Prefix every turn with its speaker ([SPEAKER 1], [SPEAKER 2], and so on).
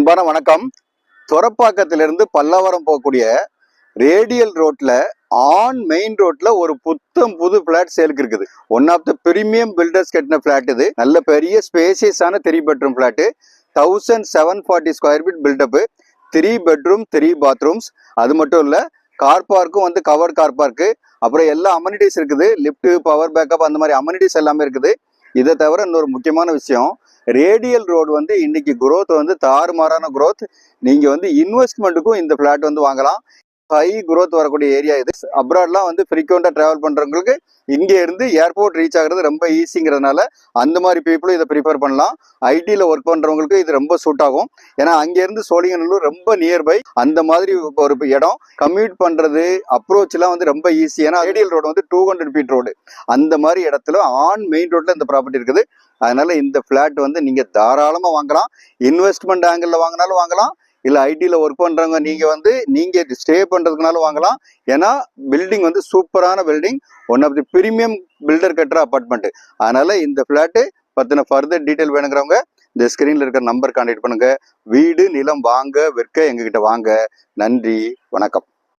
[SPEAKER 1] அன்பான வணக்கம். துறப்பாக்கத்திலிருந்து பல்லாவரம் போகக்கூடிய ரேடியல் ரோட்ல மெயின் ரோட்ல ஒரு புத்தம் புது பிளாட் சேலுக்கு இருக்குது. One of the premium builders கட்டின பிளாட் இது. நல்ல பெரிய ஸ்பேசியஸான 3 bedroom flat, 1740 square feet built up, 3 bedroom 3 bathrooms. அது மட்டும் இல்ல, கார் பார்க்கும் வந்து கவர்ட் கார் பார்க்கு, அப்புறம் எல்லா அமெனிட்டிஸ் இருக்குது. லிஃப்ட், பவர் பேக்கப், அந்த மாதிரி அமெனிட்டிஸ் எல்லாமே இருக்குது. இதை தவிர இன்னொரு முக்கியமான விஷயம், ரேடியல் ரோடு வந்து இன்னைக்கு குரோத் வந்து தாறுமாறான குரோத். நீங்க வந்து இன்வெஸ்ட்மெண்ட்டுக்கும் இந்த பிளாட் வந்து வாங்கலாம். ஹை குரோத் வரக்கூடிய ஏரியா இது. அப்ராட்லாம் வந்து ஃப்ரீக்வெண்டா டிராவல் பண்றவங்களுக்கு இங்க இருந்து ஏர்போர்ட் ரீச் ஆகுறது ரொம்ப ஈஸிங்கிறதுனால அந்த மாதிரி பீப்புளும் இதை ப்ரிஃபர் பண்ணலாம். ஐடியில் ஒர்க் பண்றவங்களுக்கு இது ரொம்ப சூட் ஆகும். ஏன்னா அங்க இருந்து சோழிங்கநல்லூர் ரொம்ப நியர்பை. அந்த மாதிரி ஒரு இடம் கம்யூட் பண்றது, அப்ரோச் எல்லாம் வந்து ரொம்ப ஈஸி. ஏன்னா ரேடியல் ரோடு வந்து 200 ஃபீட் ரோடு. அந்த மாதிரி இடத்துல மெயின் ரோட்ல இந்த ப்ராப்பர்ட்டி இருக்குது. அதனால இந்த பிளாட் வந்து நீங்க தாராளமா வாங்கலாம். இன்வெஸ்ட்மெண்ட் ஆங்கிள் வாங்கினாலும் வாங்கலாம், இல்ல ஐடியில் ஒர்க் பண்றவங்க நீங்க ஸ்டே பண்றதுக்குனாலும் வாங்கலாம். ஏன்னா பில்டிங் வந்து சூப்பரான building, one of the premium builder கட்டுற அபார்ட்மெண்ட். அதனால இந்த பிளாட்டு பத்தின ஃபர்தர் டீட்டெயில் வேணுங்கிறவங்க இந்த ஸ்கிரீன்ல இருக்கிற நம்பர் கான்டாக்ட் பண்ணுங்க. வீடு நிலம் வாங்க விற்க எங்ககிட்ட வாங்க. நன்றி, வணக்கம்.